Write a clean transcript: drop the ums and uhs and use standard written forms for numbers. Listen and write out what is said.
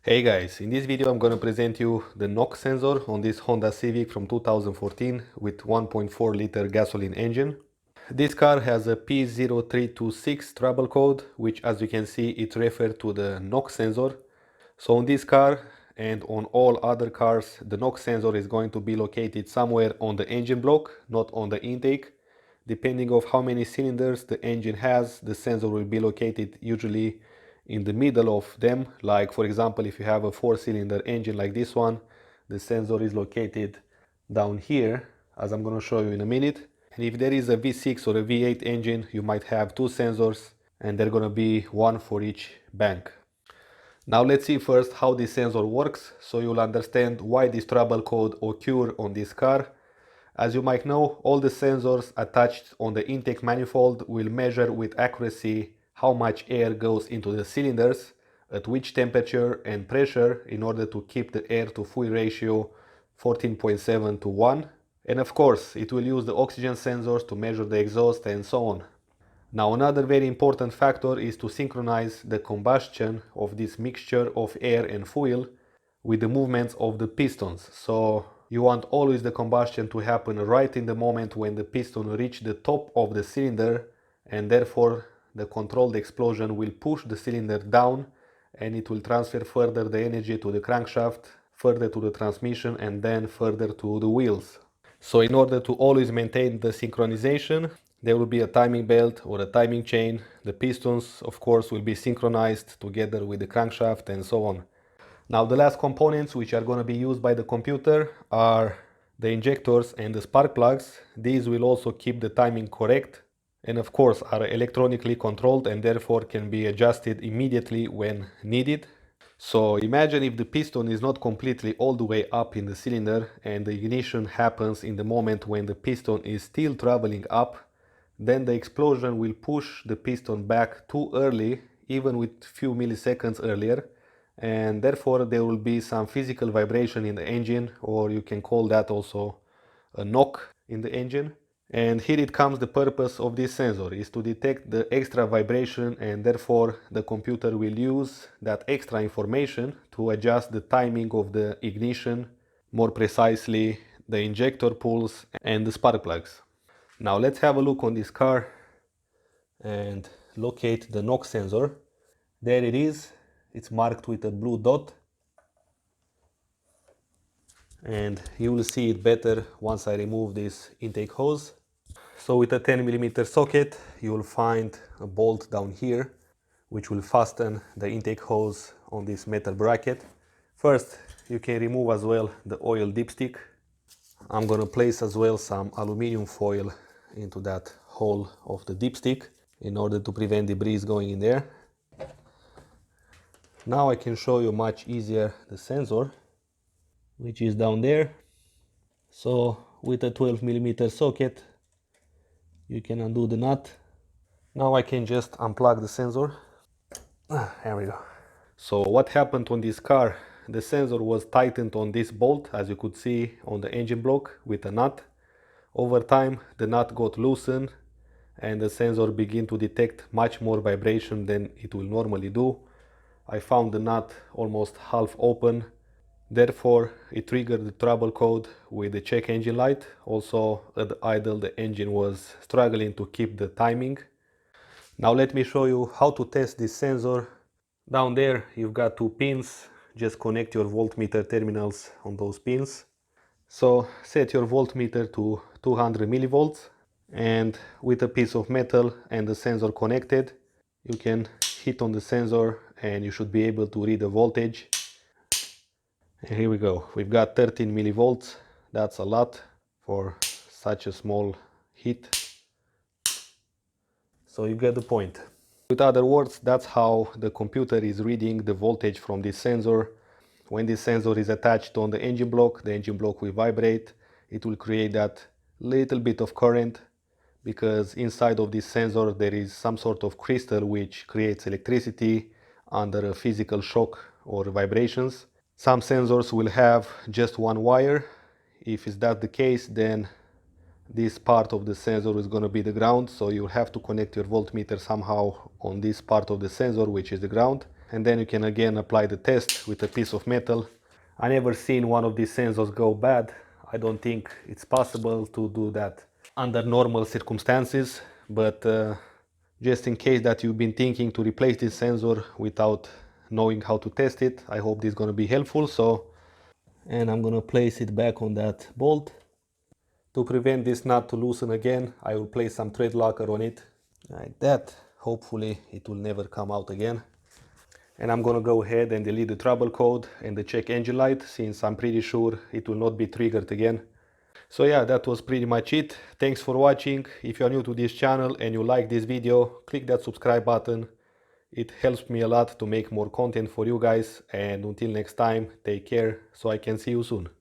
Hey guys, in this video I'm going to present you the NOx sensor on this Honda Civic from 2014 with 1.4 liter gasoline engine. This car has a P0326 trouble code, which as you can see it refers to the NOx sensor. So on this car and on all other cars, the NOx sensor is going to be located somewhere on the engine block, not on the intake. Depending on how many cylinders the engine has, the sensor will be located usually in the middle of them. Like for example, if you have a 4-cylinder engine like this one, the sensor is located down here, as I'm going to show you in a minute. And if there is a V6 or a V8 engine, you might have two sensors and they're going to be one for each bank. Now let's see first how this sensor works, so you'll understand why this trouble code occurs on this car. As you might know, all the sensors attached on the intake manifold will measure with accuracy how much air goes into the cylinders, at which temperature and pressure, in order to keep the air to fuel ratio 14.7 to 1. And of course, it will use the oxygen sensors to measure the exhaust and so on. Now another very important factor is to synchronize the combustion of this mixture of air and fuel with the movements of the pistons. So you want always the combustion to happen right in the moment when the piston reaches the top of the cylinder, and therefore the controlled explosion will push the cylinder down and it will transfer further the energy to the crankshaft, further to the transmission and then further to the wheels. So in order to always maintain the synchronization, there will be a timing belt or a timing chain. The pistons of course will be synchronized together with the crankshaft and so on. Now the last components which are going to be used by the computer are the injectors and the spark plugs. These will also keep the timing correct and of course are electronically controlled and therefore can be adjusted immediately when needed. So imagine if the piston is not completely all the way up in the cylinder and the ignition happens in the moment when the piston is still traveling up, then the explosion will push the piston back too early, even with few milliseconds earlier, and therefore there will be some physical vibration in the engine, or you can call that also a knock in the engine. And here it comes, the purpose of this sensor is to detect the extra vibration, and therefore the computer will use that extra information to adjust the timing of the ignition, more precisely the injector pulse and the spark plugs. Now let's have a look on this car and locate the NOx sensor. There it is. It's marked with a blue dot, and you will see it better once I remove this intake hose. So with a 10mm socket you will find a bolt down here which will fasten the intake hose on this metal bracket. First you can remove as well the oil dipstick. I'm gonna place as well some aluminum foil into that hole of the dipstick in order to prevent debris going in there. Now I can show you much easier the sensor, which is down there. So with a 12mm socket you can undo the nut. Now I can just unplug the sensor. There we go. So what happened on this car, the sensor was tightened on this bolt, as you could see on the engine block, with a nut. Over time the nut got loosened and the sensor began to detect much more vibration than it will normally do. I found the nut almost half open, therefore it triggered the trouble code with the check engine light. Also at idle the engine was struggling to keep the timing. Now let me show you how to test this sensor. Down there you've got two pins, just connect your voltmeter terminals on those pins. So set your voltmeter to 200 millivolts, and with a piece of metal and the sensor connected, you can hit on the sensor and you should be able to read the voltage. And here we go, we've got 13 millivolts. That's a lot for such a small hit. So you get the point. With other words, that's how the computer is reading the voltage from this sensor. When this sensor is attached on the engine block will vibrate. It will create that little bit of current, because inside of this sensor there is some sort of crystal which creates electricity under a physical shock or vibrations. Some sensors will have just one wire. If is that the case, then this part of the sensor is going to be the ground, so you have to connect your voltmeter somehow on this part of the sensor, which is the ground. and then you can again apply the test with a piece of metal. I never seen one of these sensors go bad. I don't think it's possible to do that under normal circumstances, but just in case that you've been thinking to replace this sensor without knowing how to test it, I hope this is going to be helpful. And I'm going to place it back on that bolt. To prevent this nut to loosen again, I will place some thread locker on it, like that. Hopefully it will never come out again. And I'm gonna go ahead and delete the trouble code and the check engine light, since I'm pretty sure it will not be triggered again. So yeah, that was pretty much it. Thanks for watching. If you are new to this channel and you like this video, click that subscribe button. It helps me a lot to make more content for you guys. And until next time, take care, so I can see you soon.